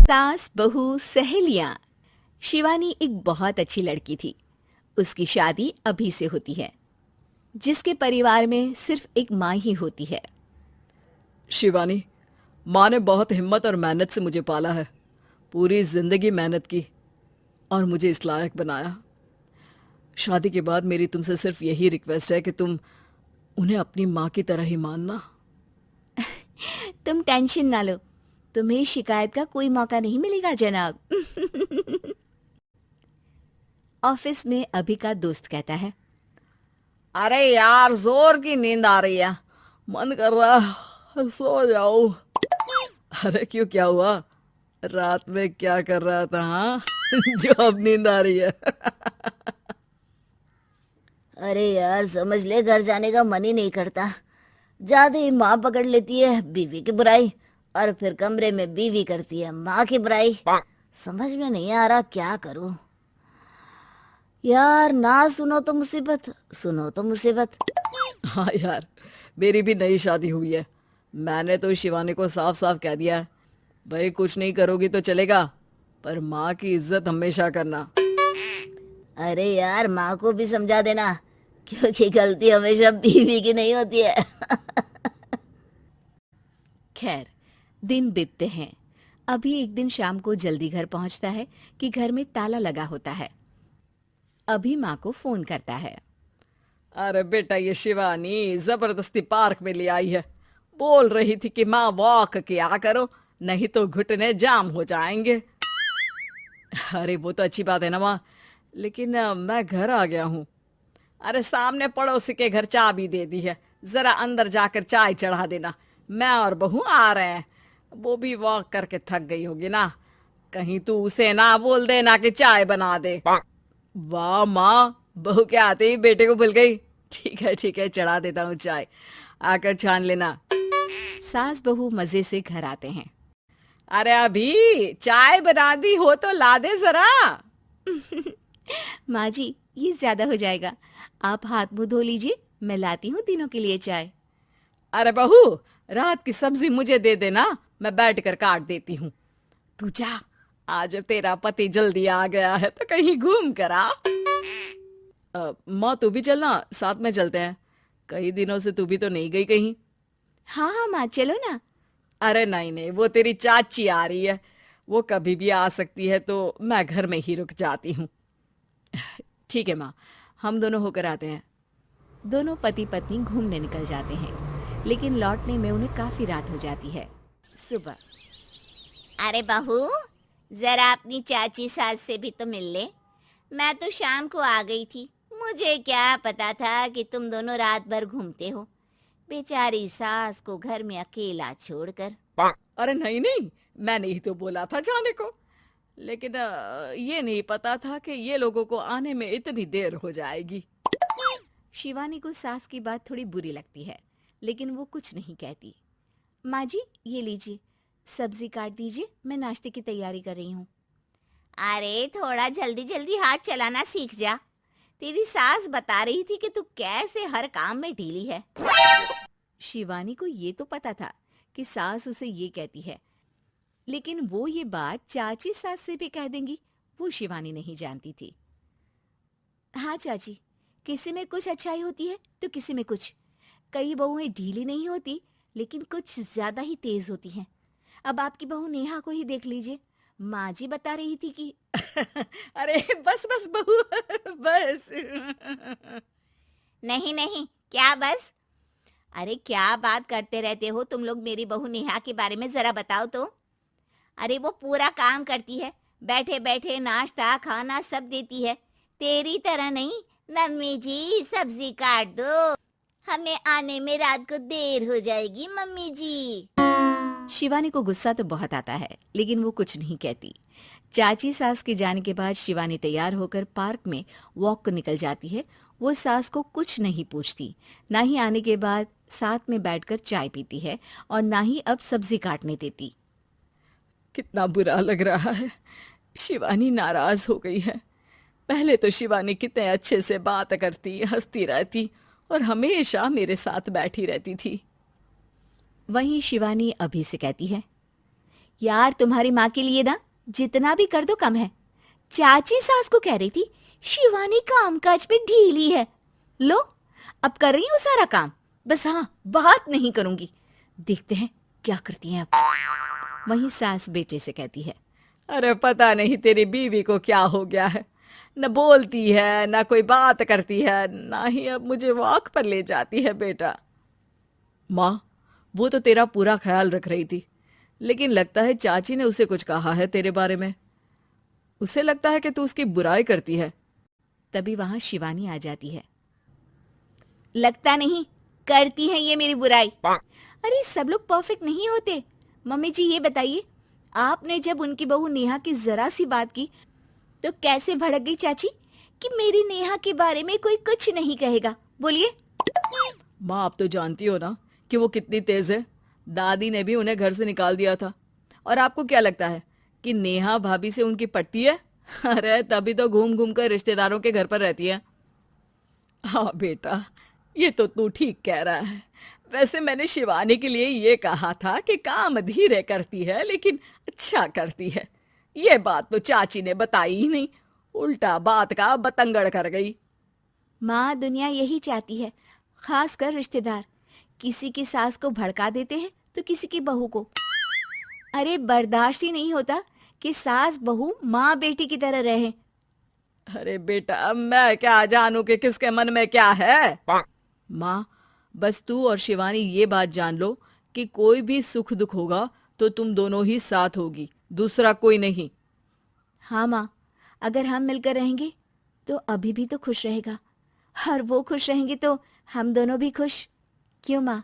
सास बहू सहेलियां। शिवानी एक बहुत अच्छी लड़की थी। उसकी शादी अभी से होती है, जिसके परिवार में सिर्फ एक माँ ही होती है। शिवानी, माँ ने बहुत हिम्मत और मेहनत से मुझे पाला है। पूरी जिंदगी मेहनत की और मुझे इस लायक बनाया। शादी के बाद मेरी तुमसे सिर्फ यही रिक्वेस्ट है कि तुम उन्हें अपनी माँ की तरह ही मानना। तुम टेंशन ना लो, तुम्हें शिकायत का कोई मौका नहीं मिलेगा जनाब। ऑफिस में अभी का दोस्त कहता है, अरे यार, जोर की नींद आ रही है, मन कर रहा है सो जाओ। अरे क्यों, क्या हुआ? रात में क्या कर रहा था? हाँ जो अब नींद आ रही है। अरे यार, समझ ले, घर जाने का मन ही नहीं करता। जाते ही माँ पकड़ लेती है बीवी की बुराई, और फिर कमरे में बीवी करती है माँ की बुराई। समझ में नहीं आ रहा क्या करूं। यार, ना सुनो तो मुसीबत, सुनो तो मुसीबत। हाँ यार, मेरी भी नई शादी हुई है। मैंने तो शिवानी को साफ साफ कह दिया है, भाई कुछ नहीं करोगी तो चलेगा, पर माँ की इज्जत हमेशा करना। अरे यार, माँ को भी समझा देना, क्योंकि गलती हमेशा बीवी की नहीं होती है। खैर, दिन बीतते हैं। अभी एक दिन शाम को जल्दी घर पहुंचता है कि घर में ताला लगा होता है। अभी माँ को फोन करता है। अरे बेटा, ये शिवानी जबरदस्ती पार्क में ले आई है। बोल रही थी कि माँ वॉक किया करो, नहीं तो घुटने जाम हो जाएंगे। अरे वो तो अच्छी बात है ना माँ, लेकिन मैं घर आ गया हूँ। अरे सामने पड़ोसी के घर चाबी दे दी है, जरा अंदर जाकर चाय चढ़ा देना। मैं और बहू आ रहे हैं। वो भी वॉक करके थक गई होगी ना, कहीं तू उसे ना बोल देना कि चाय बना दे। वाह माँ, बहू के आते ही बेटे को भूल गई। ठीक है, चढ़ा देता हूँ चाय, आकर छान लेना। सास बहू मजे से घर आते हैं। अरे अभी चाय बना दी हो तो ला दे जरा। माँ जी, ये ज्यादा हो जाएगा, आप हाथ मुंह धो लीजिए, मैं लाती हूँ तीनों के लिए चाय। अरे बहू, रात की सब्जी मुझे दे देना, मैं बैठ कर काट देती हूँ। तू जा, आज तेरा पति जल्दी आ गया है तो कहीं घूम कर आ। माँ तू भी चलना, साथ में चलते हैं। कई दिनों से तू भी तो नहीं गई कहीं। हाँ हाँ माँ, चलो ना। अरे नहीं नहीं, वो तेरी चाची आ रही है, वो कभी भी आ सकती है, तो मैं घर में ही रुक जाती हूँ। ठीक है माँ, हम दोनों होकर आते हैं। दोनों पति पत्नी घूमने निकल जाते हैं, लेकिन लौटने में उन्हें काफी रात हो जाती है। सुबह, अरे बहू, जरा अपनी चाची सास से भी तो मिल ले। मैं तो शाम को आ गई थी, मुझे क्या पता था कि तुम दोनों रात भर घूमते हो। बेचारी सास को घर में अकेला छोड़कर। अरे नहीं नहीं, मैंने ही तो बोला था जाने को, लेकिन ये नहीं पता था कि ये लोगों को आने में इतनी देर हो जाएगी। शिवानी को सास की बात थोड़ी बुरी लगती है, लेकिन वो कुछ नहीं कहती। माँ जी, ये लीजिए, सब्जी काट दीजिए, मैं नाश्ते की तैयारी कर रही हूँ। अरे थोड़ा जल्दी जल्दी हाथ चलाना सीख जा। तेरी सास बता रही थी कि तू कैसे हर काम में ढीली है। शिवानी को ये तो पता था कि सास उसे ये कहती है, लेकिन वो ये बात चाची सास से भी कह देंगी, वो शिवानी नहीं जानती थी। हाँ चाची, किसी में कुछ अच्छाई होती है तो किसी में कुछ। कई बहुएं ढीली नहीं होती, लेकिन कुछ ज्यादा ही तेज होती हैं। अब आपकी बहू नेहा को ही देख लीजिए, माँ जी बता रही थी कि अरे बस बस बहू, बस। नहीं नहीं, क्या बस? अरे क्या बात करते रहते हो तुम लोग मेरी बहू नेहा के बारे में, जरा बताओ तो। अरे वो पूरा काम करती है, बैठे बैठे नाश्ता खाना सब देती है। तेरी तरह नहीं, मम्मी जी सब्जी काट दो, हमें आने में रात को देर हो जाएगी मम्मी जी। शिवानी को गुस्सा तो बहुत आता है, लेकिन वो कुछ नहीं कहती। चाची सास के जाने के बाद शिवानी तैयार होकर पार्क में वॉक को निकल जाती है। वो सास को कुछ नहीं पूछती, ना ही आने के बाद साथ में बैठकर चाय पीती है, और ना ही अब सब्जी काटने देती। कितना बुरा लग रहा है, शिवानी नाराज हो गई है। पहले तो शिवानी कितने अच्छे से बात करती, हंसती रहती और हमेशा मेरे साथ बैठी रहती थी। वहीं शिवानी अभी से कहती है, यार तुम्हारी माँ के लिए ना जितना भी कर दो कम है। चाची सास को कह रही थी शिवानी कामकाज में ढीली है। लो अब कर रही हूँ सारा काम, बस हाँ बात नहीं करूंगी। देखते हैं क्या करती हैं अब। वहीं सास बेटे से कहती है, अरे पता नहीं तेरी बीवी को क्या हो गया है, न बोलती है न कोई बात करती है, ना ही अब मुझे वॉक पर ले जाती है बेटा। माँ, वो तो तेरा पूरा ख्याल रख रही थी, लेकिन लगता है चाची ने उसे कुछ कहा है तेरे बारे में। उसे लगता है कि तू उसकी बुराई करती है। तभी वहां शिवानी आ जाती है। लगता नहीं, करती है ये मेरी बुराई। अरे सब लोग परफेक्ट नहीं होते। मम्मी जी ये बताइए, आपने जब उनकी बहू नेहा की जरा सी बात की तो कैसे भड़क गई चाची कि मेरी नेहा के बारे में कोई कुछ नहीं कहेगा। बोलिए। माँ, आप तो जानती हो ना कि वो कितनी तेज है। दादी ने भी उन्हें घर से निकाल दिया था। और आपको क्या लगता है कि नेहा भाभी से उनकी पटती है? अरे तभी तो घूम घूम कर रिश्तेदारों के घर पर रहती है। हाँ बेटा, ये तो तू ठीक कह रहा है। वैसे मैंने शिवानी के लिए ये कहा था कि काम धीरे करती है लेकिन अच्छा करती है। ये बात तो चाची ने बताई ही नहीं, उल्टा बात का बतंगड़ कर गई। माँ, दुनिया यही चाहती है, खासकर रिश्तेदार। किसी की सास को भड़का देते हैं तो किसी की बहू को। अरे बर्दाश्त ही नहीं होता कि सास बहू माँ बेटी की तरह रहे। अरे बेटा, मैं क्या जानूं कि किसके मन में क्या है। माँ, बस तू और शिवानी ये बात जान लो कि कोई भी सुख दुख होगा तो तुम दोनों ही साथ होगी, दूसरा कोई नहीं। हाँ माँ, अगर हम मिलकर रहेंगे तो अभी भी तो खुश रहेगा, और वो खुश रहेंगे तो हम दोनों भी खुश। क्यों माँ?